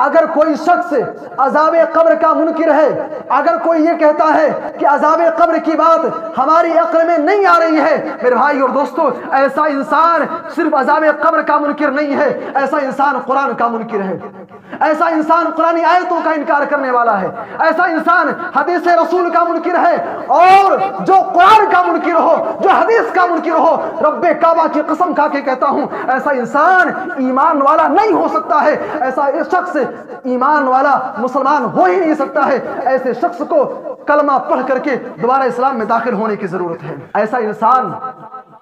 اگر کوئی شخص عذاب قبر کا منکر ہے، اگر کوئی یہ کہتا ہے کہ عذاب قبر کی بات ہماری عقل میں نہیں آ رہی ہے، میرے بھائی اور دوستو، ایسا انسان صرف عذاب قبر کا منکر نہیں ہے، ایسا انسان قرآن کا منکر ہے، ایسا انسان قرآن آیتوں کا انکار کرنے والا ہے، ایسا انسان حدیث رسول کا منکر ہے، اور جو قرآن کا منکر ہو، جو حدیث کا منکر ہو، رب کعبہ کی قسم کھا کے کہتا ہوں ایسا انسان ایمان والا نہیں ہو سکتا ہے، ایسا شخص ایمان والا مسلمان ہو ہی نہیں سکتا ہے، ایسے شخص کو کلمہ پڑھ کر کے دوبارہ اسلام میں داخل ہونے کی ضرورت ہے۔ ایسا انسان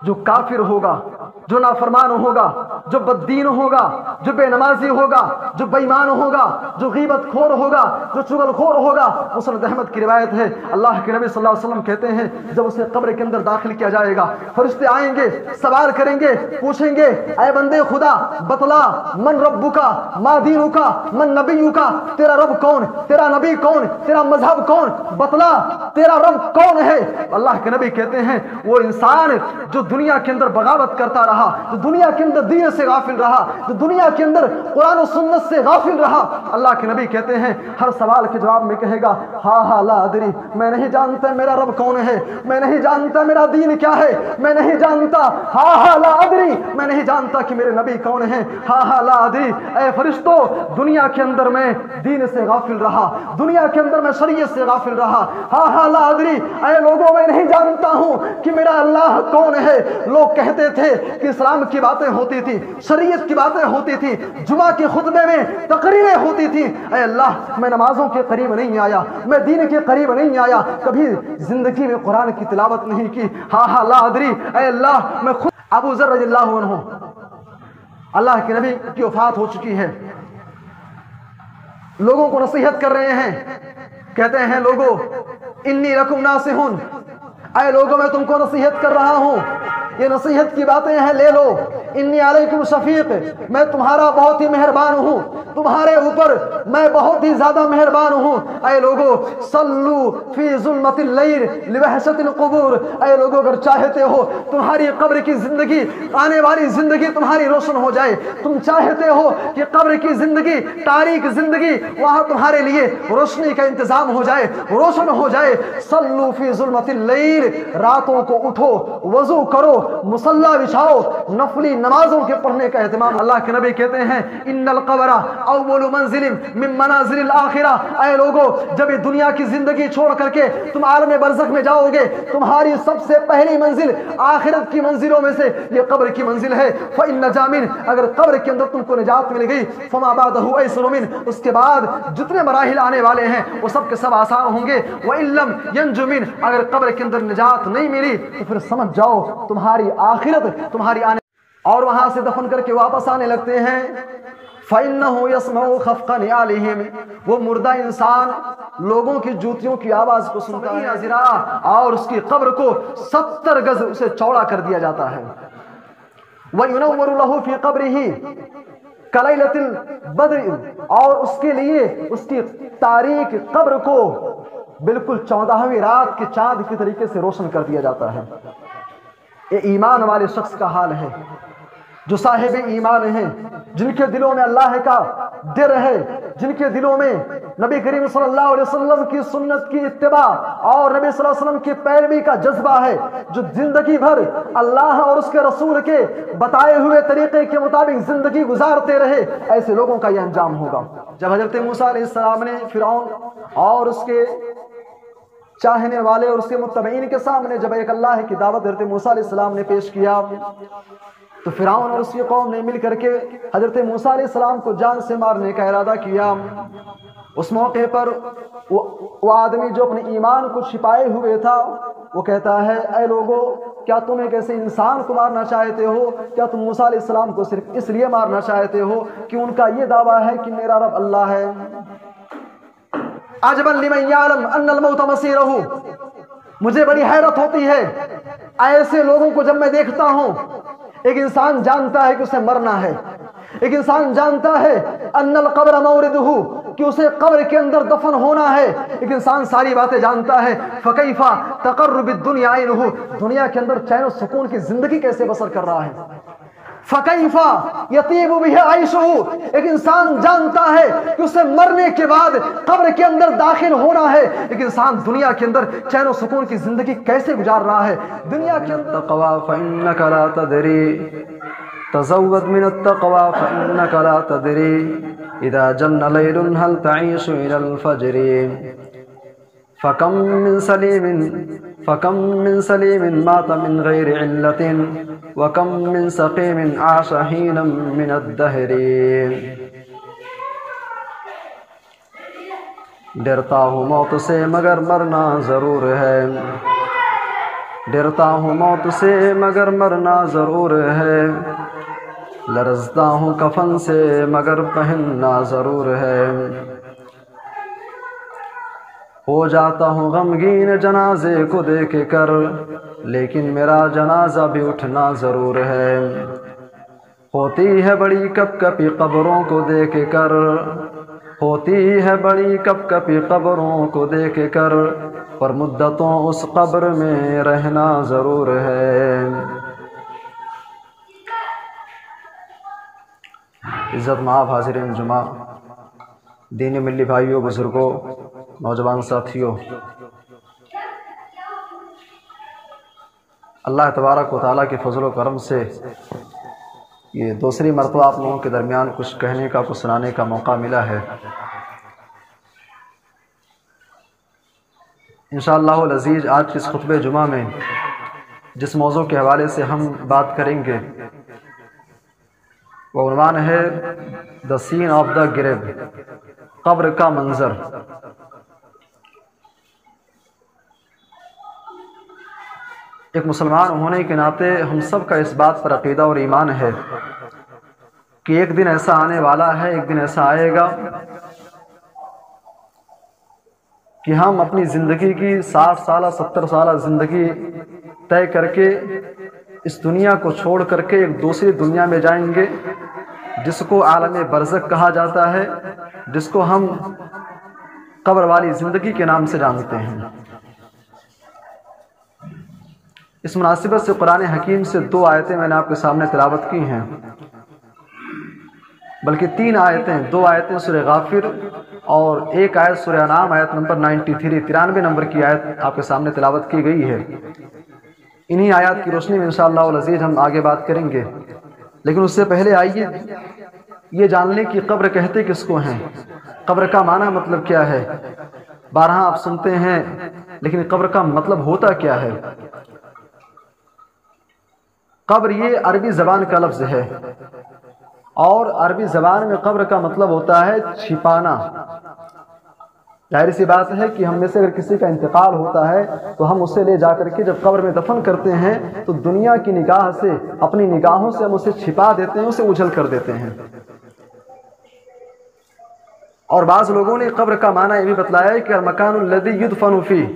جو کافر ہوگا، جو نافرمان ہوگا، جو بددین ہوگا، جو بے نمازی ہوگا، جو بے ایمان ہوگا، جو غیبت خور ہوگا، جو چغل خور ہوگا، مسند احمد کی روایت ہے، اللہ کے نبی صلی اللہ علیہ وسلم کہتے ہیں جب اسے قبر کے اندر داخل کیا جائے گا، فرشتے آئیں گے، سوال کریں گے، پوچھیں گے اے بندے خدا بتلا من ربکا ما دینکا من نبیکا، تیرا رب کون، تیرا نبی کون، تیرا مذہب کون، بتلا تیرا رب کون ہے۔ اللہ کے نبی کہتے ہیں وہ انسان جو دنیا کے اندر بغاوت کرتا رہا، جو دنیا کے اندر دین سے غافل رہا، جو دنیا کے اندر قرآن و سنت سے غافل رہا، اللہ کے نبی کہتے ہیں ہر سوال کے جواب میں کہے گا ہاں لا ادری، میں نہیں جانتا میرا رب کون ہے، میں نہیں جانتا میرا دین کیا ہے، میں نہیں جانتا، ہاں لا ادری، میں نہیں جانتا کہ میرے نبی کون ہیں، ہاں لا ادری۔ اے فرشتوں، دنیا کے اندر میں دین سے غافل رہا، دنیا کے اندر میں شریعت سے غافل رہا، ہاں لا ادری۔ اے لوگوں، میں نہیں جانتا ہوں کہ میرا اللہ کون ہے۔ لوگ کہتے تھے کہ اسلام کی باتیں ہوتی تھی، شریعت کی باتیں ہوتی تھی، جمعہ کے خطبے میں تقریریں ہوتی تھی، اے اللہ میں نمازوں کے قریب نہیں آیا، میں دین کے قریب نہیں آیا، کبھی زندگی میں قرآن کی تلاوت نہیں کی، ہاں لا ادری۔ اے اللہ میں خود ابو ذر رضی اللہ عنہ، اللہ کے نبی کی وفات ہو چکی ہے، لوگوں کو نصیحت کر رہے ہیں، کہتے ہیں لوگوں انی لکم ناصحون، اے لوگوں میں تم کو نصیحت کر رہا ہوں، یہ نصیحت کی باتیں ہیں لے لو، انی علیکم شفیق، میں تمہارا بہت ہی مہربان ہوں، تمہارے اوپر میں بہت ہی زیادہ مہربان ہوں۔ اے لوگو صلو فی ظلمت اللیل لوحشت القبور، اے لوگو اگر چاہتے ہو تمہاری قبر کی زندگی، آنے والی زندگی تمہاری روشن ہو جائے، تم چاہتے ہو کہ قبر کی زندگی، تاریک زندگی، وہاں تمہارے لیے روشنی کا انتظام ہو جائے، روشن ہو جائے، صلو فی ظلمت اللیل، راتوں کو اٹھو، وضو کرو، مصلی بچھاؤ، نفلی نمازوں کے پڑھنے کا اہتمام۔ اللہ کے نبی کہتے ہیں ان القبر اول منزل من منازل الاخرہ، اے لوگو جب یہ دنیا کی زندگی چھوڑ کر کے تم عالم برزخ میں جاؤ گے، تمہاری سب سے پہلی منزل آخرت کی منزلوں میں سے یہ قبر کی منزل ہے۔ فإن نجا من، اگر قبر کے اندر تم کو نجات مل گئی، فما بعدہ ایسر من، اس کے بعد جتنے مراحل آنے والے ہیں وہ سب کے سب آسان ہوں گے۔ وإن لم ينج من، اگر قبر کے اندر نجات نہیں ملی تو پھر سمجھ جاؤ تمہاری آخرت، تمہاری آنے، اور وہاں سے دفن کر کے واپس آنے لگتے ہیں۔ فَإِنَّهُ يَسْمَعُ خَفْقَ نِعَالِهِمْ، وہ مردہ انسان لوگوں کی جوتیوں کی آواز کو سنتا ہے، اور اس کی قبر کو 70 گز اسے چوڑا کر دیا جاتا ہے۔ وَيُنَوَّرُ لَهُ فِي قَبْرِهِ كَلَيْلَةِ الْبَدْرِ، اور اس کے لیے اس کی تاریک قبر کو بالکل 14ویں رات کے چاند کی طریقے سے روشن کر دیا جاتا ہے۔ یہ ایمان والے شخص کا حال ہے، جو صاحب ایمان ہیں، جن کے دلوں میں اللہ کا ڈر ہے، جن کے دلوں میں نبی کریم صلی اللہ علیہ وسلم کی سنت کی اتباع اور نبی صلی اللہ علیہ وسلم کی پیروی کا جذبہ ہے، جو زندگی بھر اللہ اور اس کے رسول کے بتائے ہوئے طریقے کے مطابق زندگی گزارتے رہے، ایسے لوگوں کا یہ انجام ہوگا۔ جب حضرت موسیٰ علیہ السلام نے فرعون اور اس کے چاہنے والے اور اس کے متبعین کے سامنے جب ایک اللہ کی دعوت حضرت موسیٰ علیہ السلام نے پیش کیا، تو فرعون اور اس کی قوم نے مل کر کے حضرت موسیٰ علیہ السلام کو جان سے مارنے کا ارادہ کیا۔ اس موقع پر وہ آدمی جو اپنے ایمان کو چھپائے ہوئے تھا، وہ کہتا ہے اے لوگو، کیا تم ایک ایسے انسان کو مارنا چاہتے ہو؟ کیا تم موسیٰ علیہ السلام کو صرف اس لیے مارنا چاہتے ہو کہ ان کا یہ دعویٰ ہے کہ میرا رب اللہ ہے؟ عجبا لمن یعلم ان الموت مصیرہ، مجھے بڑی حیرت ہوتی ہے ایسے لوگوں کو جب میں دیکھتا ہوں۔ ایک انسان جانتا ہے کہ اسے مرنا ہے، ایک انسان جانتا ہے ان القبر موردہ، کہ اسے قبر کے اندر دفن ہونا ہے، ایک انسان ساری باتیں جانتا ہے۔ فکیف تقر بالدنیا عینہ، دنیا کے اندر چین و سکون کی زندگی کیسے بسر کر رہا ہے۔ فَكَيْفَ يَطِيبُ بِهِ عَيْشُهُ، ایک انسان جانتا ہے کہ اسے مرنے کے بعد قبر کے اندر داخل ہونا ہے، ایک انسان دنیا کے اندر چین و سکون کی زندگی کیسے گزار رہا ہے دنیا کے اندر۔ التقوى فإنك لا تدري، تزود من التقوى فإنك لا تدري، إذا جن ليل هل تعيش إلى الفجر، فكم من سليم مات من غير علة، وكم من سقيم عاش حينا من الدهر۔ ڈرتا ہوں موت سے مگر مرنا ضرور ہے، ڈرتا ہوں موت سے مگر مرنا ضرور ہے، لرزتا ہوں کفن سے مگر پہننا ضرور ہے، ہو جاتا ہوں غمگین جنازے کو دیکھ کر، لیکن میرا جنازہ بھی اٹھنا ضرور ہے، ہوتی ہے بڑی کپ کپی قبروں کو دیکھ کر، ہوتی ہے بڑی کپ کپی قبروں کو دیکھ کر، پر مدتوں اس قبر میں رہنا ضرور ہے۔ عزت مآب حاضرین جمعہ، دینی ملی بھائیوں، بزرگوں، نوجوان ساتھیوں، اللہ تبارک و تعالیٰ کے فضل و کرم سے یہ دوسری مرتبہ آپ لوگوں کے درمیان کچھ کہنے کا، کچھ سنانے کا موقع ملا ہے۔ انشاءاللہ العزیز آج کے اس خطبہ جمعہ میں جس موضوع کے حوالے سے ہم بات کریں گے وہ عنوان ہے The Scene of the Grave، قبر کا منظر۔ ایک مسلمان ہونے کے ناطے ہم سب کا اس بات پر عقیدہ اور ایمان ہے کہ ایک دن ایسا آنے والا ہے، ایک دن ایسا آئے گا کہ ہم اپنی زندگی کی 60 سالہ 70 سالہ زندگی طے کر کے اس دنیا کو چھوڑ کر کے ایک دوسری دنیا میں جائیں گے جس کو عالم برزخ کہا جاتا ہے، جس کو ہم قبر والی زندگی کے نام سے جانتے ہیں۔ اس مناسبت سے قرآن حکیم سے 2 آیتیں میں نے آپ کے سامنے تلاوت کی ہیں، بلکہ 3 آیتیں، 2 آیتیں سورہ غافر اور 1 آیت سورہ انعام آیت نمبر 93 نمبر کی آیت آپ کے سامنے تلاوت کی گئی ہے۔ انہی آیات کی روشنی میں انشاءاللہ العزیز ہم آگے بات کریں گے، لیکن اس سے پہلے آئیے یہ جان لیں کہ قبر کہتے کس کو ہیں، قبر کا معنی مطلب کیا ہے۔ بارہا آپ سنتے ہیں، لیکن قبر کا مطلب ہوتا کیا ہے؟ قبر یہ عربی زبان کا لفظ ہے، اور عربی زبان میں قبر کا مطلب ہوتا ہے چھپانا۔ ظاہر سی بات ہے کہ ہم میں سے اگر کسی کا انتقال ہوتا ہے تو ہم اسے لے جا کر کے جب قبر میں دفن کرتے ہیں تو دنیا کی نگاہ سے، اپنی نگاہوں سے ہم اسے چھپا دیتے ہیں، اسے اجھل کر دیتے ہیں۔ اور بعض لوگوں نے قبر کا معنی یہ بھی بتلایا ہے کہ المکان الذی یدفن فیہ،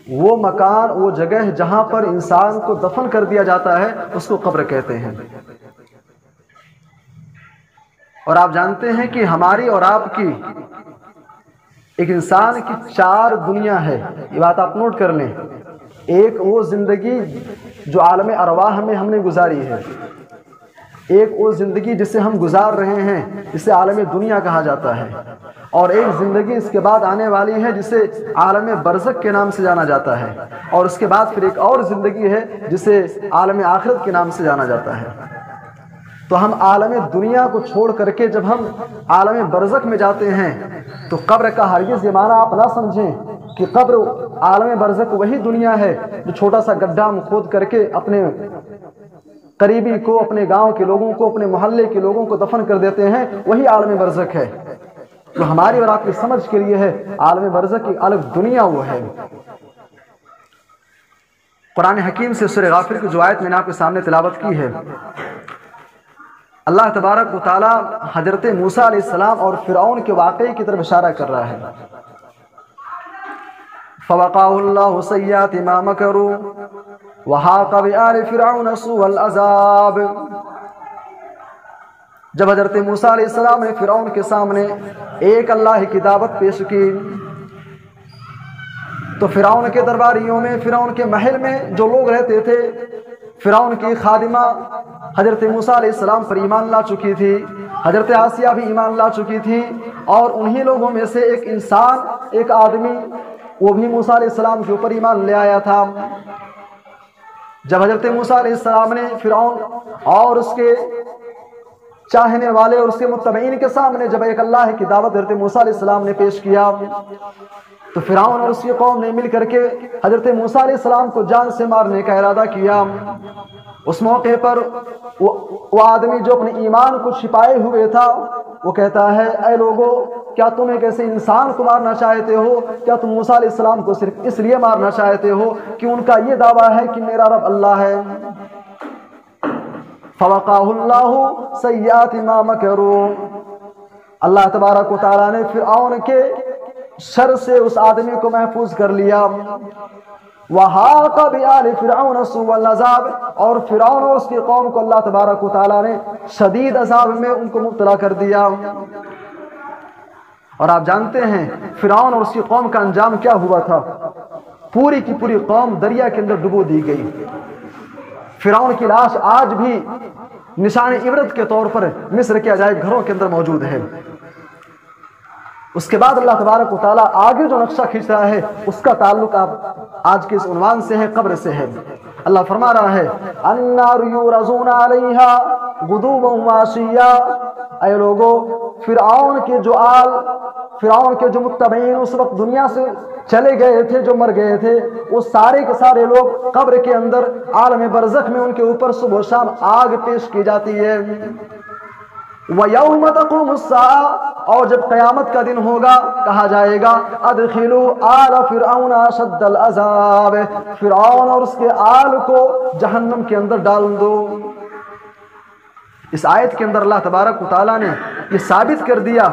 وہ مکان، وہ جگہ جہاں پر انسان کو دفن کر دیا جاتا ہے اس کو قبر کہتے ہیں۔ اور آپ جانتے ہیں کہ ہماری اور آپ کی، ایک انسان کی 4 دنیا ہے، یہ بات آپ نوٹ کر لیں۔ ایک وہ زندگی جو عالم ارواح میں ہم نے گزاری ہے، ایک وہ زندگی جسے ہم گزار رہے ہیں جسے عالم دنیا کہا جاتا ہے، اور ایک زندگی اس کے بعد آنے والی ہے جسے عالم برزخ کے نام سے جانا جاتا ہے، اور اس کے بعد پھر ایک اور زندگی ہے جسے عالم آخرت کے نام سے جانا جاتا ہے۔ تو ہم عالم دنیا کو چھوڑ کر کے جب ہم عالم برزخ میں جاتے ہیں تو قبر کا ہرگز یہ معنی آپ نہ سمجھیں کہ قبر، عالم برزخ وہی دنیا ہے جو چھوٹا سا گڈھا ہم کھود کر کے اپنے قریبی کو، اپنے گاؤں کے لوگوں کو، اپنے محلے کے لوگوں کو دفن کر دیتے ہیں، وہی عالم برزخ ہے۔ تو ہماری اور آپ کی سمجھ کے لیے ہے عالم برزخ کی الگ دنیا وہ ہے۔ قرآن حکیم سے سورہ غافر کی جو آیت میں نے آپ کے سامنے تلاوت کی ہے، اللہ تبارک و تعالی حضرت موسیٰ علیہ السلام اور فرعون کے واقعے کی طرف اشارہ کر رہا ہے۔ فَوَقَاهُ اللَّهُ سَيِّئَاتِ مَا مَكَرُوا وَحَاقَ بِآلِ فِرْعَوْنَ سُوءُ الْعَذَابِ۔ جب حضرت موسیٰ علیہ السلام نے فرعون کے سامنے ایک اللہ کی دعوت پیش کی تو فرعون کے درباریوں میں، فرعون کے محل میں جو لوگ رہتے تھے، فرعون کی خادمہ حضرت موسیٰ علیہ السلام پر ایمان لا چکی تھی، حضرت آسیہ بھی ایمان لا چکی تھی، اور انہی لوگوں میں سے ایک انسان، ایک آدمی، وہ بھی موسیٰ علیہ السلام کے اوپر ایمان لے آیا تھا۔ جب حضرت موسیٰ علیہ السلام نے فرعون اور اس کے چاہنے والے اور اس کے متبعین کے سامنے جب ایک اللہ کی دعوت حضرت موسیٰ علیہ السلام نے پیش کیا، تو فرعون اور اس کی قوم نے مل کر کے حضرت موسیٰ علیہ السلام کو جان سے مارنے کا ارادہ کیا۔ اس موقع پر وہ آدمی جو اپنے ایمان کو چھپائے ہوئے تھا، وہ کہتا ہے، اے لوگو، کیا تم ایک ایسے انسان کو مارنا چاہتے ہو؟ کیا تم موسیٰ علیہ السلام کو صرف اس لیے مارنا چاہتے ہو کہ ان کا یہ دعویٰ ہے کہ میرا رب اللہ ہے؟ فَوَقَاهُ اللَّهُ سَيِّئَاتِ مَا مَكَرُوا، اللہ تبارک و تعالیٰ نے فرعون کے شر سے اس آدمی کو محفوظ کر لیا۔ وَحَاقَ بِآلِ فِرْعَوْنَ سُوءُ الْعَذَابِ، اور فرعون اور اس کی قوم کو اللہ تبارک و تعالیٰ نے شدید عذاب میں ان کو مبتلا کر دیا۔ اور آپ جانتے ہیں فرعون اور اس کی قوم کا انجام کیا ہوا تھا؟ پوری کی پوری قوم دریا کے اندر ڈبو دی گئی۔ فرعون کی لاش آج بھی نشان عبرت کے طور پر مصر کے عجائب گھروں کے اندر موجود ہے۔ اس کے بعد اللہ تبارک و تعالیٰ آگے جو نقشہ کھینچ رہا ہے اس کا تعلق آج کے اس عنوان سے ہے، قبر سے ہے۔ اللہ فرما رہا ہے، النار یورزون علیہا غدوا وعشیا، اے لوگو، فرعون کے جو متبعین اس وقت دنیا سے چلے گئے تھے، جو مر گئے تھے، وہ سارے کے سارے لوگ قبر کے اندر عالم برزخ میں ان کے اوپر صبح و شام آگ پیش کی جاتی ہے۔ وَيَوْمَ تَقُومُ السَّاعَةُ، اور جب قیامت کا دن ہوگا کہا جائے گا، اَدْخِلُوا آلَ فِرْعَوْنَ أَشَدَّ الْعَذَابِ، فرعون اور اس کے آل کو جہنم کے اندر ڈال دو۔ اس آیت کے اندر اللہ تبارک و تعالیٰ نے یہ ثابت کر دیا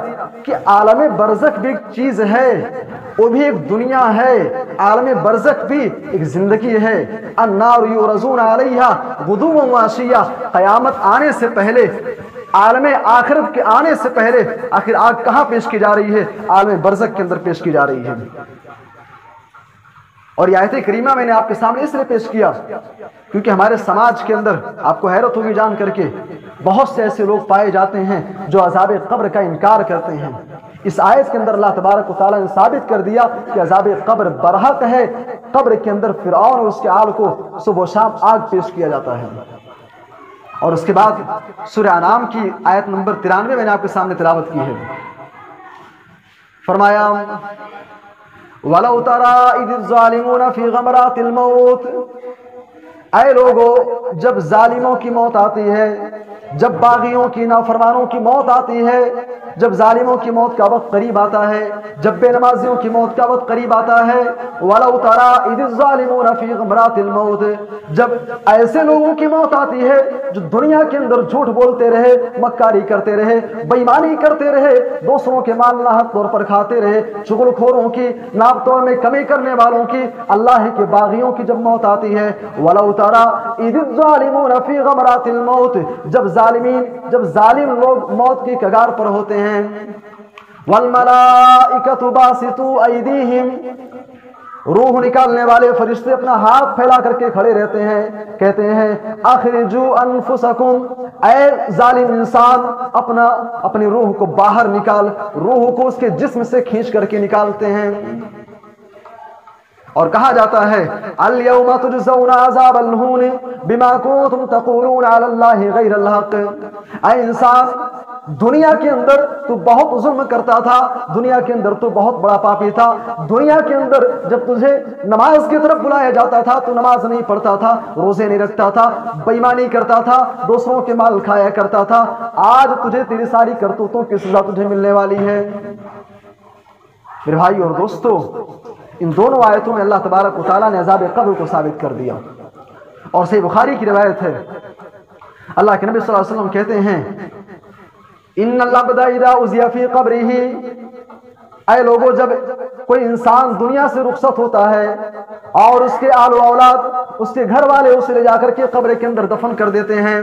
کہ عالم برزخ بھی ایک چیز ہے، وہ بھی ایک دنیا ہے، عالم برزخ بھی ایک زندگی ہے۔ النار یورزون علیہا غدوا وعشیا، قیامت آنے سے پہلے، عالم آخرت کے آنے سے پہلے آخر آگ کہاں پیش کی جا رہی ہے؟ عالم برزخ کے اندر پیش کی جا رہی ہے۔ اور یہ آیت کریمہ میں نے آپ کے سامنے اس لیے پیش کیا کیونکہ ہمارے سماج کے اندر آپ کو حیرت ہوگی جان کر کے بہت سے ایسے لوگ پائے جاتے ہیں جو عذاب قبر کا انکار کرتے ہیں۔ اس آیت کے اندر اللہ تبارک و تعالیٰ نے ثابت کر دیا کہ عذاب قبر برحق ہے، قبر کے اندر فرعون اور اس کے آل کو صبح و شام آگ پیش کیا جاتا ہے۔ اور اس کے بعد سورہ انعام کی آیت نمبر 93 میں نے آپ کے سامنے تلاوت کی ہے، فرمایا وَلَوْ تَرَىٰ إِذِ الظَّالِمُونَ فِي غَمَرَاتِ الْمَوْتِ، اے لوگو، جب ظالموں کی موت آتی ہے، جب باغیوں کی، نافرمانوں کی موت آتی ہے، جب ظالموں کی موت کا وقت قریب آتا ہے، جب بے نمازیوں کی موت کا وقت قریب آتا ہے، وَلَوْ تَرَىٰ إِذِ الظَّالِمُونَ فِي غَمَرَاتِ الْمَوْتِ، جب ایسے لوگوں کی موت آتی ہے جو دنیا کے اندر جھوٹ بولتے رہے، مکاری کرتے رہے، بے ایمانی کرتے رہے، دوسروں کے مال ناحق طور پر کھاتے رہے، چغل خوروں کی، ناپ تول میں کمی کرنے والوں کی، اللہ کے باغیوں کی جب موت آتی ہے، وَلَوْ تَرَىٰ إِذِ الظَّالِمُونَ فِي غَمَرَاتِ الْمَوْتِ، جب ظالم لوگ موت کی کگار پر ہوتے ہیں، وَالْمَلَائِكَةُ بَاسِطُو أَيْدِيهِمْ، روح نکالنے والے فرشتے اپنا ہاتھ پھیلا کر کے کھڑے رہتے ہیں، کہتے ہیں اخرجوا انفسکم، اے ظالم انسان اپنی روح کو باہر نکال، روح کو اس کے جسم سے کھینچ کر کے نکالتے ہیں۔ اور کہا جاتا ہے اليوم تجزون عذاب الہون بما کنتم تقولون علی اللہ غیر الحق، اے انسان، دنیا کے اندر تو بہت ظلم کرتا تھا، دنیا کے اندر تو بہت بڑا پاپی تھا، دنیا کے اندر جب تجھے نماز کی طرف بلایا جاتا تھا تو نماز نہیں پڑھتا تھا، روزے نہیں رکھتا تھا، بے ایمانی کرتا تھا، دوسروں کے مال کھایا کرتا تھا، آج تجھے تیری ساری کرتوتوں کی سزا تجھے ملنے والی ہے۔ میرے بھائی اور دوستو، ان دونوں آیتوں میں اللہ تبارک و تعالیٰ نے عذاب قبر کو ثابت کر دیا، اور صحیح بخاری کی روایت ہے، اللہ کے نبی صلی اللہ علیہ وسلم کہتے ہیں ان العبد اذا اذی فی قبرہ، اے لوگوں، جب کوئی انسان دنیا سے رخصت ہوتا ہے اور اس کے آل و اولاد، اس کے گھر والے اسے لے جا کر کے قبر کے اندر دفن کر دیتے ہیں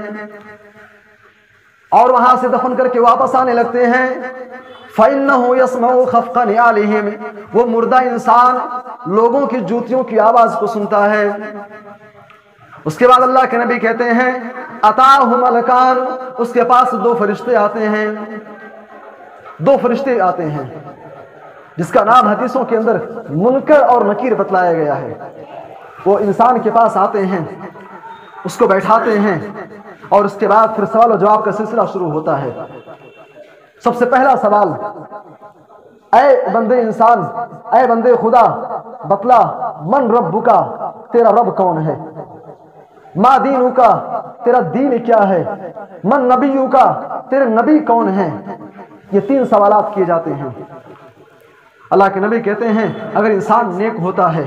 اور وہاں سے دفن کر کے واپس آنے لگتے ہیں، فَإِنَّهُ يَسْمَعُ خَفْقَ نِعَالِهِمْ، وہ مردہ انسان لوگوں کی جوتیوں کی آواز کو سنتا ہے، اس کے بعد اللہ کے نبی کہتے ہیں اتاہ ملکان، اس کے پاس دو فرشتے آتے ہیں، دو فرشتے آتے ہیں جس کا نام حدیثوں کے اندر منکر اور نکیر بتلایا گیا ہے۔ وہ انسان کے پاس آتے ہیں، اس کو بیٹھاتے ہیں اور اس کے بعد پھر سوال و جواب کا سلسلہ شروع ہوتا ہے۔ سب سے پہلا سوال، اے بندے انسان، اے بندے خدا، بتلا من ربک، تیرا رب کون ہے؟ ما دینک، تیرا دین کیا ہے؟ من نبیک، تیرے نبی کون ہیں؟ یہ تین سوالات کیے جاتے ہیں۔ اللہ کے نبی کہتے ہیں اگر انسان نیک ہوتا ہے،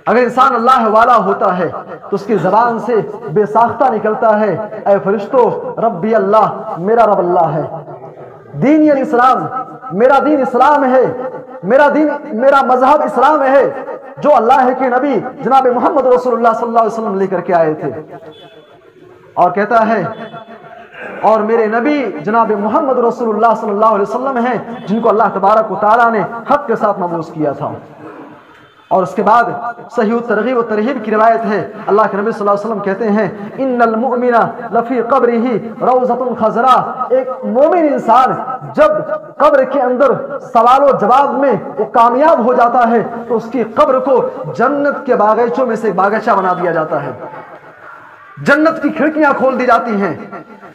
اگر انسان اللہ والا ہوتا ہے تو اس کی زبان سے بے ساختہ نکلتا ہے اے فرشتو ربی اللہ، میرا رب اللہ ہے، دین یعنی اسلام، میرا دین اسلام ہے، میرا مذہب اسلام ہے جو اللہ کے نبی جناب محمد رسول اللہ صلی اللہ علیہ وسلم لے کر کے آئے تھے۔ اور کہتا ہے اور میرے نبی جناب محمد رسول اللہ صلی اللہ علیہ وسلم ہیں جن کو اللہ تبارک و تعالیٰ نے حق کے ساتھ مبعوث کیا تھا۔ اور اس کے بعد صحیح ترغیب و ترہیب کی روایت ہے، اللہ کے نبی صلی اللہ علیہ وسلم کہتے ہیں ان المؤمن لفی قبرہ روضۃ خضراء، ایک مومن انسان جب قبر کے اندر سوال و جواب میں وہ کامیاب ہو جاتا ہے تو اس کی قبر کو جنت کے باغیچوں میں سے ایک باغیچہ بنا دیا جاتا ہے، جنت کی کھڑکیاں کھول دی جاتی ہیں،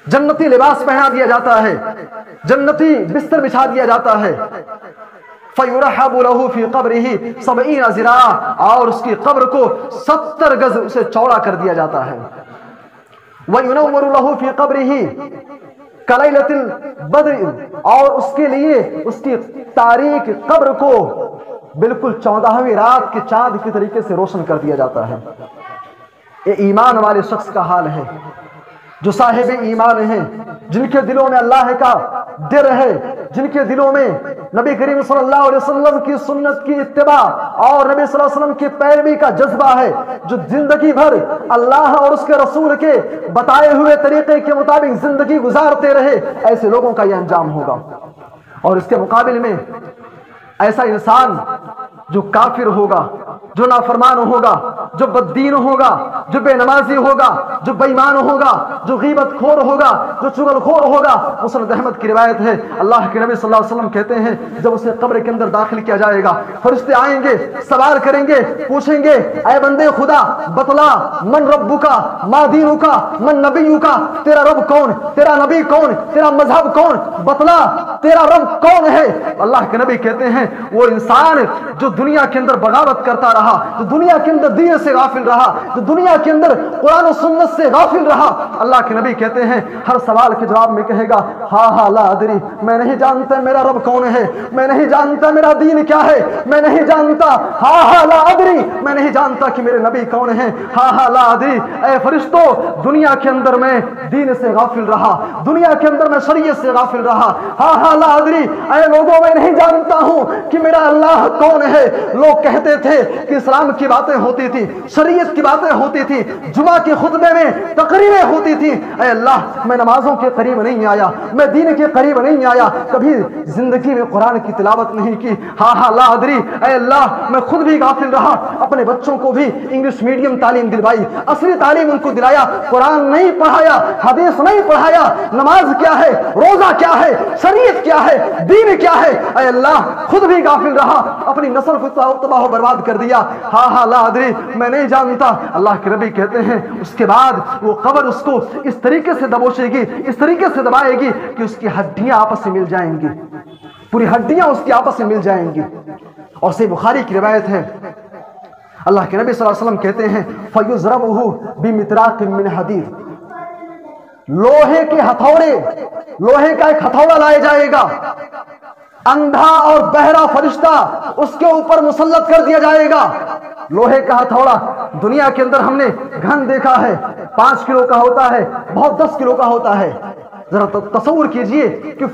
جنتی لباس پہنا دیا جاتا ہے، جنتی بستر بچھا دیا جاتا ہے۔ فَيُرَحَبُ لَهُ فِي قَبْرِهِ 70 ذراع، اور اس کی قبر کو 70 گز اسے چوڑا کر دیا جاتا ہے۔ وَيُنَوَّرُ لَهُ فِي قَبْرِهِ كَلَيْلَةِ الْبَدْرِ، اور اس کے لیے اس کی تاریک قبر کو بالکل 14ویں رات کے چاند کے طریقے سے روشن کر دیا جاتا ہے۔ یہ ایمان والے شخص کا حال ہے جو صاحب ایمان ہیں، جن کے دلوں میں اللہ کا ڈر ہے، جن کے دلوں میں نبی کریم صلی اللہ علیہ وسلم کی سنت کی اتباع اور نبی صلی اللہ علیہ وسلم کی پیروی کا جذبہ ہے، جو زندگی بھر اللہ اور اس کے رسول کے بتائے ہوئے طریقے کے مطابق زندگی گزارتے رہے، ایسے لوگوں کا یہ انجام ہوگا۔ اور اس کے مقابل میں ایسا انسان جو کافر ہوگا، جو نافرمان ہوگا، جو بددین ہوگا، جو بے نمازی ہوگا، جو بے ایمان ہوگا، جو غیبت خور ہوگا، جو چغل خور ہوگا، مسند احمد کی روایت ہے اللہ کے نبی صلی اللہ علیہ وسلم کہتے ہیں جب اسے قبر کے اندر داخل کیا جائے گا فرشتے آئیں گے، سوال کریں گے، پوچھیں گے اے بندے خدا بتلا من ربکا، ما دینکا، من نبیکا، تیرا رب کون، تیرا نبی کون، تیرا مذہب کون، بتلا تیرا رب کون ہے۔ اللہ کے نبی کہتے ہیں وہ انسان جو دنیا کے اندر بغاوت کرتا رہا، جو دنیا کے اندر دین سے غافل رہا، جو دنیا کے اندر قرآن و سنت سے غافل رہا، اللہ کے نبی کہتے ہیں ہر سوال کے جواب میں کہے گا ہاں لا ادری، میں نہیں جانتا میرا رب کون ہے، میں نہیں جانتا میرا دین کیا ہے، میں نہیں جانتا، ہاں لا ادری، میں نہیں جانتا کہ میرے نبی کون ہیں، ہاں لا ادری۔ اے فرشتوں دنیا کے اندر میں دین سے غافل رہا، دنیا کے اندر میں شریعت سے غافل رہا، ہاں لا ادری۔ اے لوگوں میں نہیں جانتا ہوں کہ میرا اللہ کون ہے۔ لوگ کہتے تھے کہ اسلام کی باتیں ہوتی تھی، شریعت کی باتیں ہوتی تھی، جمعہ کے خطبے میں تقریریں ہوتی تھی، اے اللہ میں نمازوں کے قریب نہیں آیا، میں دین کے قریب نہیں آیا، کبھی زندگی میں قرآن کی تلاوت نہیں کی، ہاں لا ادری۔ اے اللہ میں خود بھی غافل رہا، اپنے بچوں کو بھی انگلش میڈیم تعلیم دلوائی، اصلی تعلیم ان کو دلایا، قرآن نہیں پڑھایا، حدیث نہیں پڑھایا، نماز کیا ہے، روزہ کیا ہے، شریعت کیا ہے، دین کیا ہے، اے اللہ خود بھی غافل رہا، اپنی نسل کو تباہ و برباد کر دیا، ہاں لا ادری، میں نہیں جانتا۔ اللہ کے نبی کہتے ہیں اس کے بعد وہ قبر اس کو اس طریقے سے دبوچے گی، اس طریقے سے دبائے گی کہ اس کی ہڈیاں آپس میں مل جائیں گی، پوری ہڈیاں اس کی آپس میں مل جائیں گی۔ اور صحیح بخاری کی روایت ہے اللہ کے نبی صلی اللہ علیہ وسلم کہتے ہیں فَيُضْرَبُهُ بِمِطْرَاقٍ مِّنْ حَدِيدٍ، لوہے کے ہتھوڑے، لوہے کا ایک ہتھوڑا لایا جائے گا، اندھا اور بہرا فرشتہ اس کے اوپر مسلط کر دیا جائے گا۔ لوہے کا ہتھوڑا دنیا کے اندر ہم نے گھن دیکھا ہے 5 کلو کا ہوتا ہے، بہت 10 کلو کا ہوتا ہے۔ ذرا تصور کیجئے کہ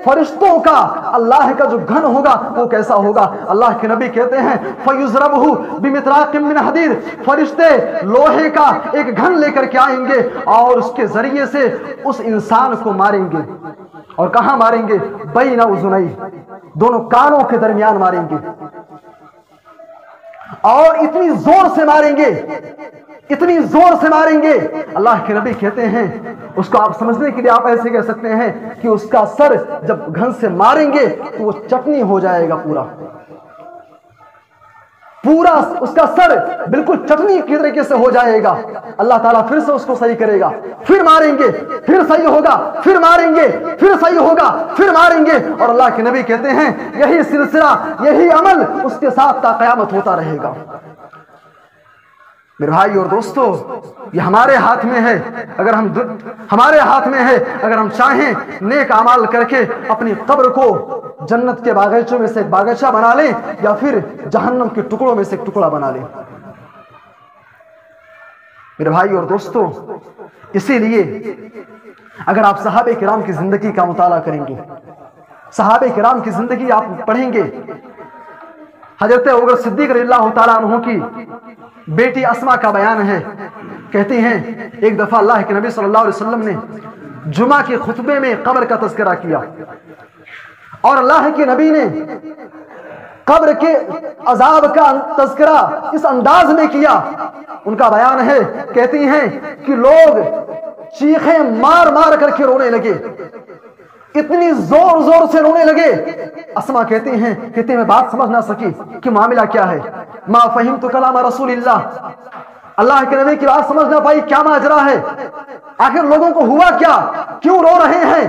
فرشتوں کا اللہ کا جو گھن ہوگا وہ کیسا ہوگا۔ اللہ کے نبی کہتے ہیں فَيُضْرَبُهُ بِمِطْرَاقٍ مِّنْ حَدِيدٍ، فرشتے لوہے کا ایک گھن لے کر کے آئیں گے اور اس کے ذریعے سے اس انسان کو ماریں گے۔ اور کہاں ماریں گے؟ بین اذنئی، دونوں کانوں کے درمیان ماریں گے، اور اتنی زور سے ماریں گے اتنی زور سے ماریں گے. اللہ کے نبی کہتے ہیں اس کو آپ سمجھنے کے لیے آپ ایسے کہہ سکتے ہیں کہ اس کا سر جب گھن سے ماریں گے تو وہ چٹنی ہو جائے گا. پورا اس کا سر بالکل چٹنی کی طریقے سے ہو جائے گا. اللہ تعالیٰ پھر سے اس کو صحیح کرے گا, پھر ماریں گے, پھر صحیح ہوگا, پھر ماریں گے, پھر صحیح ہوگا, پھر ماریں گے. اور اللہ کے نبی کہتے ہیں یہی سلسلہ, یہی عمل اس کے ساتھ تا قیامت ہوتا رہے گا. میرے بھائی اور دوستو, یہ ہمارے ہاتھ میں ہے. اگر ہمارے ہاتھ میں ہے, اگر ہم چاہیں نیک اعمال کر کے اپنی قبر کو جنت کے باغیچوں میں سے ایک باغیچہ بنا لیں یا پھر جہنم کے ٹکڑوں میں سے ایک ٹکڑا بنا لیں. میرے بھائی اور دوستو, اسی لیے اگر آپ صحابہ کرام کی زندگی کا مطالعہ کریں گے, صحابہ کرام کی زندگی آپ پڑھیں گے, حضرت ابوبکر صدیق رضی اللہ تعالیٰ عنہ کی بیٹی اسما کا بیان ہے. کہتی ہیں ایک دفعہ اللہ کے نبی صلی اللہ علیہ وسلم نے جمعہ کے خطبے میں قبر کا تذکرہ کیا, اور اللہ کے نبی نے قبر کے عذاب کا تذکرہ اس انداز میں کیا. ان کا بیان ہے, کہتی ہیں کہ لوگ چیخیں مار مار کر کے رونے لگے, اتنی زور زور سے رونے لگے. اسما کہتی ہیں میں بات سمجھ نہ سکی کہ معاملہ کیا ہے. ما فہمت کلام رسول اللہ کے نبی کی بات سمجھ نہ پائی, کیا ماجرا ہے, آخر لوگوں کو ہوا کیا, کیوں رو رہے ہیں.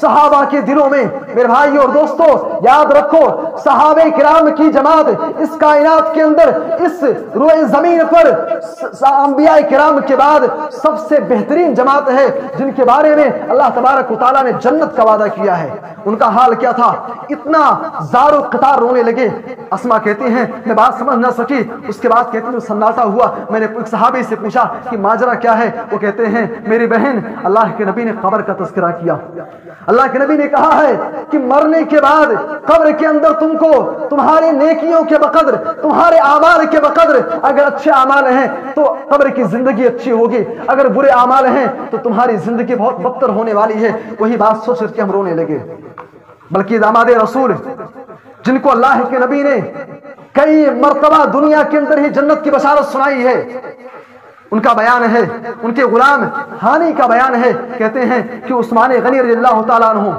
صحابہ کے دلوں میں, میرے بھائی اور دوستو یاد رکھو, صحابہ کرام کی جماعت اس کائنات کے اندر, اس روئے زمین پر انبیاء کرام کے بعد سب سے بہترین جماعت ہے, جن کے بارے میں اللہ تبارک و تعالیٰ نے جنت کا وعدہ کیا ہے. ان کا حال کیا تھا, اتنا زار و قطار رونے لگے. اسما کہتی ہیں میں بات سمجھ نہ سکی. اس کے بعد کہتی ہیں سناٹا ہوا. میں نے ایک صحابی سے پوچھا کہ ماجرا کیا ہے. وہ کہتے ہیں میری بہن, اللہ کے نبی نے قبر کا تذکرہ کیا. اللہ کے نبی نے کہا ہے کہ مرنے کے بعد قبر کے اندر تم کو تمہاری نیکیوں کے بقدر, تمہارے اعمال کے بقدر, اگر اچھے اعمال ہیں تو قبر کی زندگی اچھی ہوگی, اگر برے اعمال ہیں تو تمہاری زندگی بہت بدتر ہونے والی ہے. وہی بات سوچ کر کے ہم رونے لگے. بلکہ داماد رسول جن کو اللہ کے نبی نے کئی مرتبہ دنیا کے اندر ہی جنت کی بشارت سنائی ہے, ان کا بیان ہے, ان کے غلام ہانی کا بیان ہے. کہتے ہیں کہ عثمان غنی رضی اللہ تعالیٰ عنہ,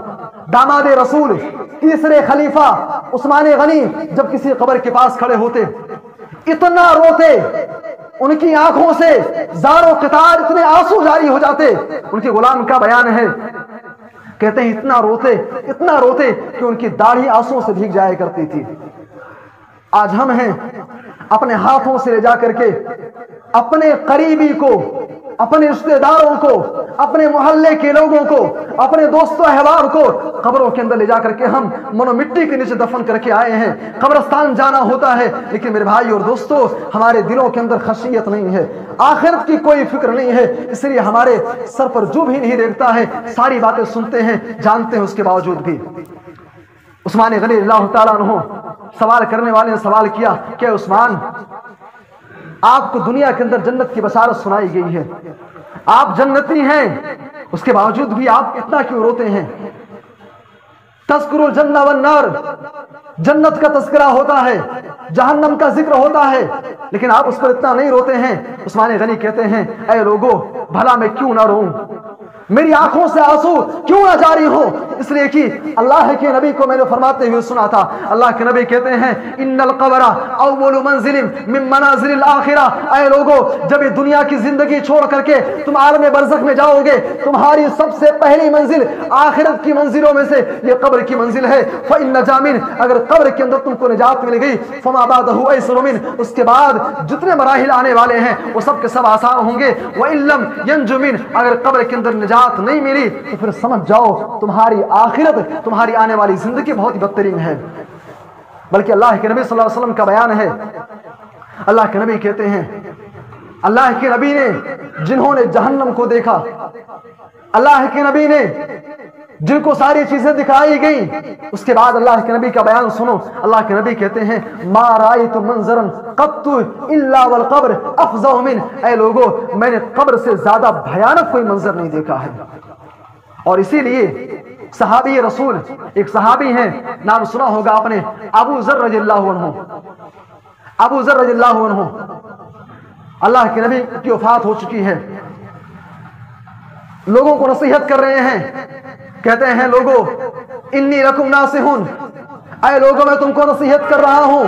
داماد رسول, تیسرے خلیفہ عثمان غنی, جب کسی قبر کے پاس کھڑے ہوتے اتنا روتے, ان کی آنکھوں سے زار و قطار اتنے آنسو جاری ہو جاتے. ان کے غلام کا بیان ہے, کہتے ہیں اتنا روتے کہ ان کی داڑھی آنسوں سے بھیگ جایا کرتی تھی. آج ہم ہیں اپنے ہاتھوں سے لے جا کر کے اپنے قریبی کو, اپنے رشتہ داروں کو, اپنے محلے کے لوگوں کو, اپنے دوست و احباب کو قبروں کے اندر لے جا کر کے ہم منو مٹی کے نیچے دفن کر کے آئے ہیں. قبرستان جانا ہوتا ہے, لیکن میرے بھائی اور دوستو ہمارے دلوں کے اندر خشیت نہیں ہے, آخرت کی کوئی فکر نہیں ہے. اس لیے ہمارے سر پر جو بھی نہیں ریگتا ہے, ساری باتیں سنتے ہیں, جانتے ہیں, اس کے باوجود بھی. عثمان غنی اللہ تعالیٰ عنہ, سوال کرنے والے نے سوال کیا کہ عثمان, آپ کو دنیا کے اندر جنت کی بشارت سنائی گئی ہے, آپ جنتی ہیں, اس کے باوجود بھی آپ اتنا کیوں روتے ہیں. تذکر الجنہ والنار, جنت کا تذکرہ ہوتا ہے, جہنم کا ذکر ہوتا ہے, لیکن آپ اس پر اتنا نہیں روتے ہیں. عثمان غنی کہتے ہیں اے لوگو, بھلا میں کیوں نہ روؤں, میری آنکھوں سے آنسو کیوں نہ جاری ہو. اس لیے کہ اللہ کے نبی کو میں نے فرماتے ہوئے سنا تھا. اللہ کے نبی کہتے ہیں ان القبر اول منزل من منازل الاخرہ, اے لوگو جب یہ دنیا کی زندگی چھوڑ کر کے تم عالم برزخ میں جاؤ گے, تمہاری سب سے پہلی منزل آخرت کی منزلوں میں سے یہ قبر کی منزل ہے. فإن نجا من, اگر قبر کے اندر تم کو نجات مل گئی, فما بعده ایسر من, اس کے بعد جتنے مراحل آنے والے ہیں وہ سب کے سب آسان ہوں گے. وإن لم ينج من, اگر قبر کے اندر نجات نہیں ملی تو پھر سمجھ جاؤ تمہاری آخرت, تمہاری آنے والی زندگی بہت ہی بدترین ہے. بلکہ اللہ کے نبی صلی اللہ علیہ وسلم کا بیان ہے, اللہ کے نبی کہتے ہیں, اللہ کے نبی نے جنہوں نے جہنم کو دیکھا, اللہ کے نبی نے جن کو ساری چیزیں دکھائی گئیں, اس کے بعد اللہ کے نبی کا بیان سنو. اللہ کے نبی کہتے ہیں ما رأیت منظرا قط الا والقبر افظع من, اے لوگو میں نے قبر سے زیادہ بھیانک کوئی منظر نہیں دیکھا ہے. اور اسی لیے صحابی رسول, ایک صحابی ہیں, نام سنا ہوگا آپ نے, ابو ذر رضی اللہ عنہ. ابو ذر رضی اللہ عنہ, اللہ کے نبی کی وفات ہو چکی ہے، لوگوں کو نصیحت کر رہے ہیں، کہتے ہیں لوگوں انی لکم ناصحون، اے لوگوں میں تم کو نصیحت کر رہا ہوں،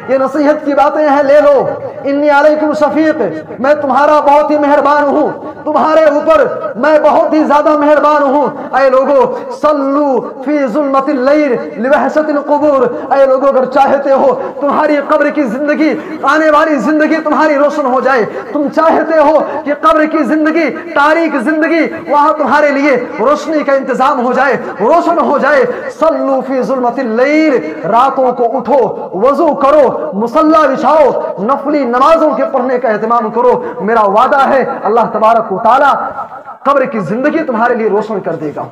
یہ نصیحت کی باتیں ہیں لے لو، انی علیکم شفیق، میں تمہارا بہت ہی مہربان ہوں، تمہارے اوپر میں بہت ہی زیادہ مہربان ہوں، اے لوگو صلو فی ظلمت اللیل لوحشت القبور، اے لوگو اگر چاہتے ہو تمہاری قبر کی زندگی، آنے والی زندگی تمہاری روشن ہو جائے، تم چاہتے ہو کہ قبر کی زندگی، تاریک زندگی، وہاں تمہارے لیے روشنی کا انتظام ہو جائے، روشن ہو جائے، صلو فی ظلمت اللیل، راتوں کو اٹھو، وضو کرو، مصلی بچھاؤ، نفلی نمازوں کے پڑھنے کا اہتمام کرو، میرا وعدہ ہے اللہ تبارک و تعالی قبر کی زندگی تمہارے لیے روشن کر دے گا۔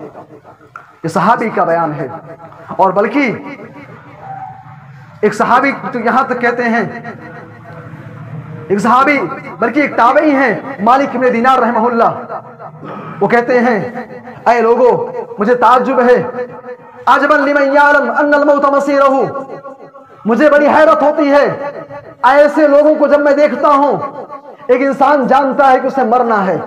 یہ صحابی کا بیان ہے، اور بلکہ ایک صحابی تو یہاں تک کہتے ہیں، ایک صحابی بلکہ ایک تابعی ہیں مالک بن دینار رحمہ اللہ، وہ کہتے ہیں اے لوگو مجھے تعجب ہے، عجبا لمن یعلم ان الموت مصیرہ، مجھے بڑی حیرت ہوتی ہے ایسے لوگوں کو جب میں دیکھتا ہوں، ایک انسان جانتا ہے کہ اسے مرنا ہے،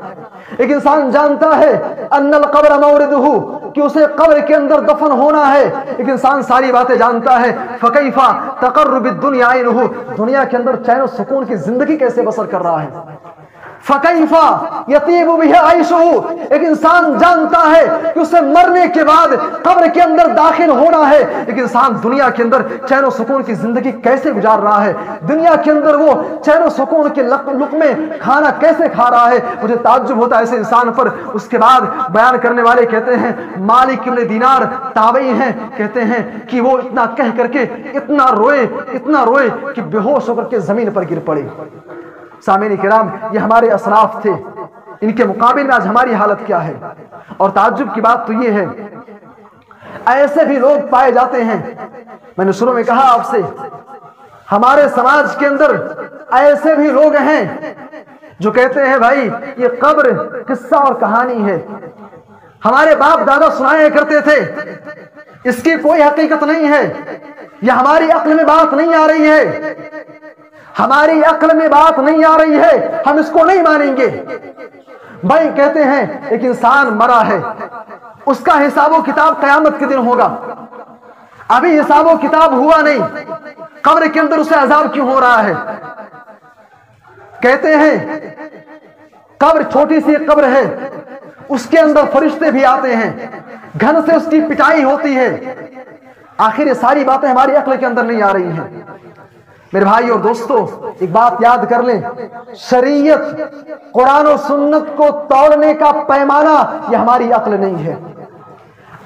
ایک انسان جانتا ہے ان القبر موردہ، کہ اسے قبر کے اندر دفن ہونا ہے، ایک انسان ساری باتیں جانتا ہے، فکیف تقر بالدنیا عینہ، دنیا کے اندر چین و سکون کی زندگی کیسے بسر کر رہا ہے، فکیف یطیب بہ عیشہ، ایک انسان جانتا ہے کہ اسے مرنے کے بعد قبر کے اندر داخل ہونا ہے، ایک انسان دنیا کے اندر چین و سکون کی زندگی کیسے گزار رہا ہے، دنیا کے اندر وہ چین و سکون کے لقمے کھانا کیسے کھا رہا ہے، مجھے تعجب ہوتا ہے ایسے انسان پر۔ اس کے بعد بیان کرنے والے کہتے ہیں مالک بن دینار تابعی ہیں، کہتے ہیں کہ وہ اتنا کہہ کر کے اتنا روئے کہ بے ہوش ہو کر کے زمین پر گر پڑے۔ سامعین کرام، یہ ہمارے اسلاف تھے، ان کے مقابل میں آج ہماری حالت کیا ہے؟ اور تعجب کی بات تو یہ ہے ایسے بھی لوگ پائے جاتے ہیں، میں نے شروع میں کہا آپ سے، ہمارے سماج کے اندر ایسے بھی لوگ ہیں جو کہتے ہیں بھائی یہ قبر قصہ اور کہانی ہے، ہمارے باپ دادا سنایا کرتے تھے، اس کی کوئی حقیقت نہیں ہے، یہ ہماری عقل میں بات نہیں آ رہی ہے، ہماری عقل میں بات نہیں آ رہی ہے، ہم اس کو نہیں مانیں گے۔ بھائی کہتے ہیں ایک انسان مرا ہے، اس کا حساب و کتاب قیامت کے دن ہوگا، ابھی حساب و کتاب ہوا نہیں، قبر کے اندر اسے عذاب کیوں ہو رہا ہے؟ کہتے ہیں قبر چھوٹی سی قبر ہے، اس کے اندر فرشتے بھی آتے ہیں، گھن سے اس کی پٹائی ہوتی ہے۔ آخر یہ ساری باتیں ہماری عقل کے اندر نہیں آ رہی ہیں۔ میرے بھائی اور دوستو، ایک بات یاد کر لیں، شریعت قرآن و سنت کو توڑنے کا پیمانہ یہ ہماری عقل نہیں ہے،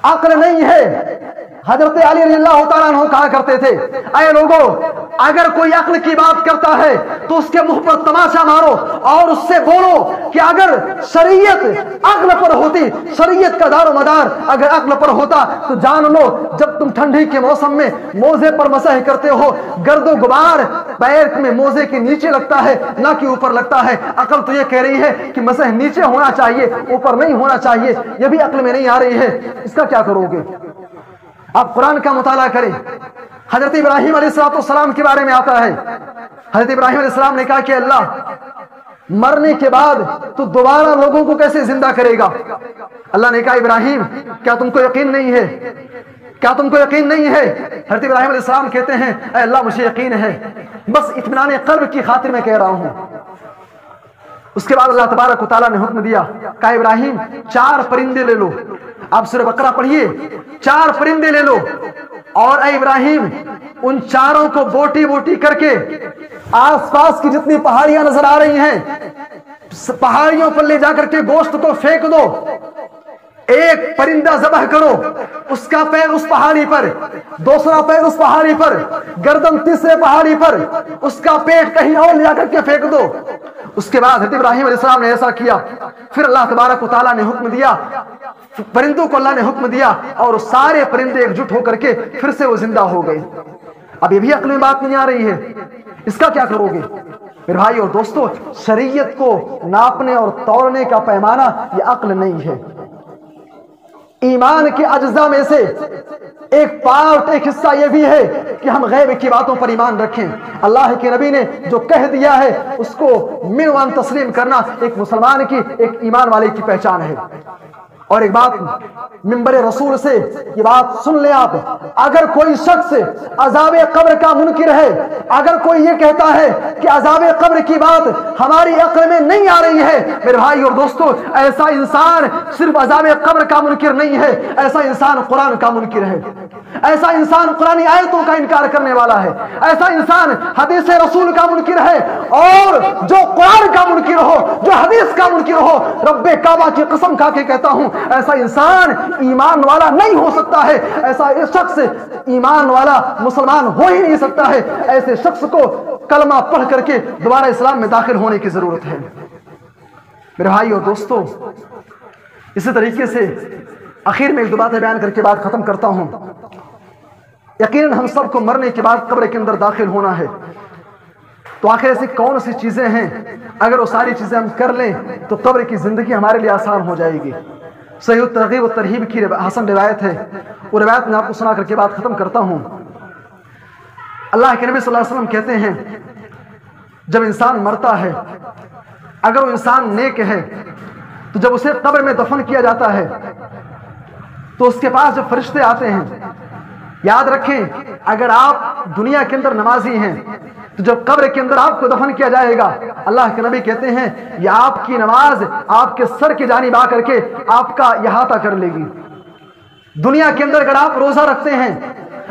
عقل نہیں ہے۔ حضرت علی رضی اللہ تعالیٰ عنہ کہا کرتے تھے اے لوگو اگر کوئی عقل کی بات کرتا ہے تو اس کے منہ پر تماشا مارو اور اس سے بولو کہ اگر شریعت عقل پر ہوتی، شریعت کا دار و مدار اگر عقل پر ہوتا تو جان لو جب تم ٹھنڈی کے موسم میں موزے پر مسح کرتے ہو، گرد و غبار پیر میں موزے کے نیچے لگتا ہے نہ کہ اوپر لگتا ہے۔ عقل تو یہ کہہ رہی ہے کہ مسح نیچے ہونا چاہیے، اوپر نہیں ہونا چاہیے، یہ بھی عقل میں نہیں آ رہی ہے، اس کا کیا کرو گے؟ آپ قرآن کا مطالعہ کریں، حضرت ابراہیم علیہ السلام کے بارے میں آتا ہے، حضرت ابراہیم علیہ السلام نے کہا کہ اللہ مرنے کے بعد تو دوبارہ لوگوں کو کیسے زندہ کرے گا؟ اللہ نے کہا ابراہیم کیا تم کو یقین نہیں ہے؟ کیا تم کو یقین نہیں ہے؟ حضرت ابراہیم علیہ السلام کہتے ہیں اے اللہ مجھے یقین ہے، بس اطمینان قلب کی خاطر میں کہہ رہا ہوں۔ اس کے بعد اللہ تبارک و تعالیٰ نے حکم دیا، کہا ابراہیم 4 پرندے لے لو، آپ سورہ بقرہ پڑھیے، 4 پرندے لے لو اور اے ابراہیم ان 4 کو بوٹی بوٹی کر کے آس پاس کی جتنی پہاڑیاں نظر آ رہی ہیں پہاڑیوں پر لے جا کر کے گوشت کو پھینک دو، ایک پرندہ ذبح کرو، اس کا پیر اس پہاڑی پر، دوسرا پیر اس پہاڑی پر، گردن تیسرے پہاڑی پر، اس کا پیٹ کہیں اور لے جا کر کے پھینک دو۔ اس کے بعد حضرت ابراہیم علیہ السلام نے ایسا کیا، پھر اللہ تبارک و تعالیٰ نے حکم دیا، پرندوں کو اللہ نے حکم دیا اور سارے پرندے ایک جٹ ہو کر کے پھر سے وہ زندہ ہو گئے۔ اب یہ بھی عقل میں بات نہیں آ رہی ہے، اس کا کیا کرو گے؟ میرے بھائی اور دوستو، شریعت کو ناپنے اور توڑنے کا پیمانہ یہ عقل نہیں ہے۔ ایمان کے اجزاء میں سے ایک پارٹ، ایک حصہ یہ بھی ہے کہ ہم غیب کی باتوں پر ایمان رکھیں۔ اللہ کے نبی نے جو کہہ دیا ہے اس کو من وان تسلیم کرنا ایک مسلمان کی، ایک ایمان والے کی پہچان ہے۔ اور ایک بات منبر رسول سے یہ بات سن لیں آپ، اگر کوئی شخص عذاب قبر کا منکر ہے، اگر کوئی یہ کہتا ہے کہ عذاب قبر کی بات ہماری عقل میں نہیں آ رہی ہے، میرے بھائی اور دوستو، ایسا انسان صرف عذاب قبر کا منکر نہیں ہے، ایسا انسان قرآن کا منکر ہے، ایسا انسان قرآن آیتوں کا انکار کرنے والا ہے، ایسا انسان حدیث رسول کا منکر ہے۔ اور جو قرآن کا منکر ہو، جو حدیث کا منکر ہو، رب کعبہ کی قسم کھا کے کہتا ہوں ایسا انسان ایمان والا نہیں ہو سکتا ہے، ایسا شخص ایمان والا مسلمان ہو ہی نہیں سکتا ہے۔ ایسے شخص کو کلمہ پڑھ کر کے دوبارہ اسلام میں داخل ہونے کی ضرورت ہے۔ میرے بھائی اور دوستو، اسی طریقے سے آخر میں ایک دو باتیں بیان کر کے بات ختم کرتا ہوں۔ یقیناً ہم سب کو مرنے کے بعد قبر کے اندر داخل ہونا ہے، تو آخر ایسی کون سی چیزیں ہیں اگر وہ ساری چیزیں ہم کر لیں تو قبر کی زندگی ہمارے لیے آسان ہو جائے گی۔ صحیح الترغیب و ترہیب کی حسن روایت ہے، وہ روایت میں آپ کو سنا کر کے بات ختم کرتا ہوں۔ اللہ کے نبی صلی اللہ علیہ وسلم کہتے ہیں جب انسان مرتا ہے، اگر وہ انسان نیک ہے تو جب اسے قبر میں دفن کیا جاتا ہے تو اس کے پاس جب فرشتے آتے ہیں، یاد رکھیں اگر آپ دنیا کے اندر نمازی ہیں تو جب قبر کے اندر آپ کو دفن کیا جائے گا، اللہ کے نبی کہتے ہیں یہ آپ کی نماز آپ کے سر کی جانب آ کر کے آپ کا احاطہ کر لے گی۔ دنیا کے اندر اگر آپ روزہ رکھتے ہیں،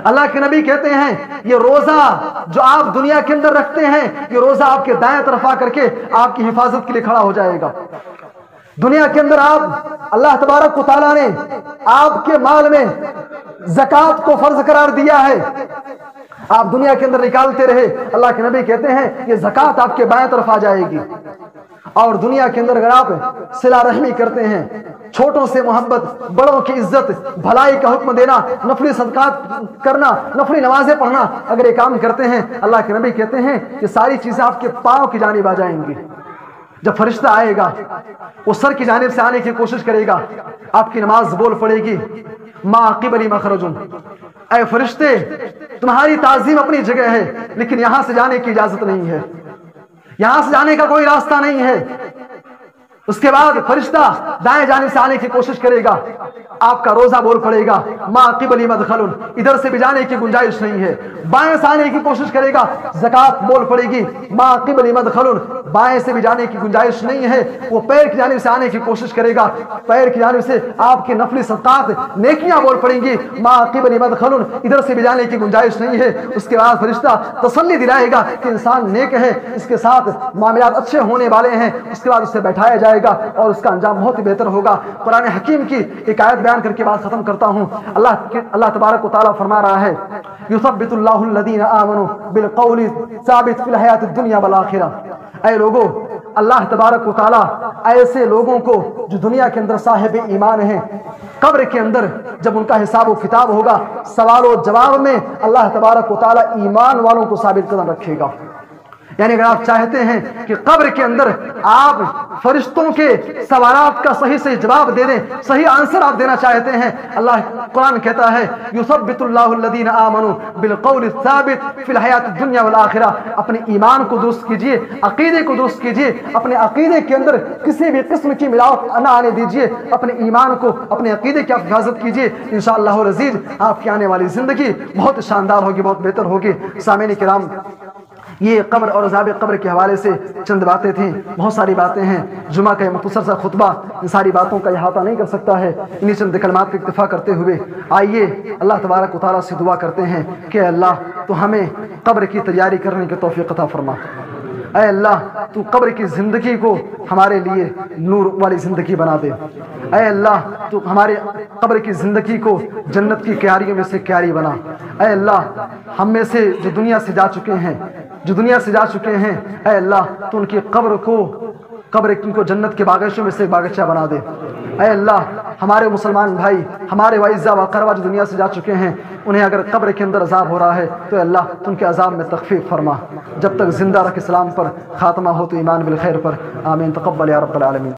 اللہ کے نبی کہتے ہیں یہ روزہ جو آپ دنیا کے اندر رکھتے ہیں، یہ روزہ آپ کے دائیں طرف آ کر کے آپ کی حفاظت کے لیے کھڑا ہو جائے گا۔ دنیا کے اندر آپ اللہ تبارک و تعالیٰ نے آپ کے مال میں زکوٰۃ کو فرض قرار دیا ہے، آپ دنیا کے اندر نکالتے رہے، اللہ کے نبی کہتے ہیں یہ زکوٰۃ آپ کے بائیں طرف آ جائے گی۔ اور دنیا کے اندر اگر آپ صلہ رحمی کرتے ہیں، چھوٹوں سے محبت، بڑوں کی عزت، بھلائی کا حکم دینا، نفلی صدقات کرنا، نفلی نمازیں پڑھنا، اگر یہ کام کرتے ہیں، اللہ کے نبی کہتے ہیں یہ ساری چیزیں آپ کے پاؤں کی جانب آ جائیں گی۔ جب فرشتہ آئے گا وہ سر کی جانب سے آنے کی کوشش کرے گا، آپ کی نماز بول پڑے گی ما قبلی مخرج، اے فرشتے تمہاری تعظیم اپنی جگہ ہے لیکن یہاں سے جانے کی اجازت نہیں ہے، یہاں سے جانے کا کوئی راستہ نہیں ہے۔ اس کے بعد فرشتہ دائیں جانب سے آنے کی کوشش کرے گا، آپ کا روزہ بول پڑے گا ما قبلی مدخل، ادھر سے بھی جانے کی گنجائش نہیں ہے۔ بائیں سے آنے کی کوشش کرے گا، زکوٰۃ بول پڑے گی ما قبلی مدخل، بائیں سے بھی جانے کی گنجائش نہیں ہے۔ وہ پیر کی جانب سے آنے کی کوشش کرے گا، پیر کی جانب سے آپ کی نفلی صدقات نیکیاں بول پڑیں گی ما قبلی مدخل، ادھر سے بھی جانے کی گنجائش نہیں ہے۔ اس کے بعد فرشتہ تسلی دلائے گا کہ انسان نیک ہے، اس کے ساتھ معاملات اچھے ہونے والے ہیں، اس کے بعد اسے بیٹھایا جائے گا اور اس کا انجام بہت ہی بہتر ہوگا۔ قرآن حکیم کی ایک آیت بیان کر کے بات ختم کرتا ہوں۔ اللہ تبارک و تعالیٰ فرما رہا ہے یثبت اللہ الذین آمنوا بالقول ثابت فی الحیات الدنیا والآخرہ، اے لوگوں اللہ تبارک و تعالیٰ ایسے لوگوں کو جو دنیا کے اندر صاحب ایمان ہیں، قبر کے اندر جب ان کا حساب و کتاب ہوگا، سوال و جواب میں اللہ تبارک و تعالیٰ ایمان والوں کو ثابت قدم رکھے گا۔ یعنی اگر آپ چاہتے ہیں کہ قبر کے اندر آپ فرشتوں کے سوالات کا صحیح جواب دے دیں، صحیح آنسر آپ دینا چاہتے ہیں، اللہ قرآن کہتا ہے یثبت اللہ الذین آمنوا بالقول الثابت فی الحیات الدنیا والآخرہ، اپنے ایمان کو درست کیجئے، عقیدے کو درست کیجئے، اپنے عقیدے کے اندر کسی بھی قسم کی ملاوٹ نہ آنے دیجئے، اپنے ایمان کو، اپنے عقیدے کی حفاظت کیجئے، انشاءاللہ العزیز آپ کی آنے والی زندگی بہت شاندار ہوگی، بہت بہتر ہوگی۔ سامعین کرام، یہ قبر اور عذاب قبر کے حوالے سے چند باتیں تھیں، بہت ساری باتیں ہیں، جمعہ کا یہ مختصر سا خطبہ ان ساری باتوں کا احاطہ نہیں کر سکتا ہے۔ انہی چند کلمات کا اکتفا کرتے ہوئے آئیے اللہ تبارک و تعالیٰ سے دعا کرتے ہیں کہ اللہ تو ہمیں قبر کی تیاری کرنے کی توفیق عطا فرما۔ اے اللہ تو قبر کی زندگی کو ہمارے لیے نور والی زندگی بنا دے۔ اے اللہ تو ہمارے قبر کی زندگی کو جنت کی کیاریوں میں سے کیاری بنا۔ اے اللہ ہم میں سے جو دنیا سے جا چکے ہیں، اے اللہ تو ان کی قبر کو جنت کے باغیچوں میں سے باغیچہ بنا دے۔ اے اللہ ہمارے مسلمان بھائی، ہمارے واعزہ و اقربا جو دنیا سے جا چکے ہیں، انہیں اگر قبر کے اندر عذاب ہو رہا ہے تو اے اللہ تو ان کے عذاب میں تخفیف فرما، جب تک زندہ رکھ اسلام پر، خاتمہ ہو تو ایمان بالخیر پر۔ آمین، تقبل یا رب العالمین۔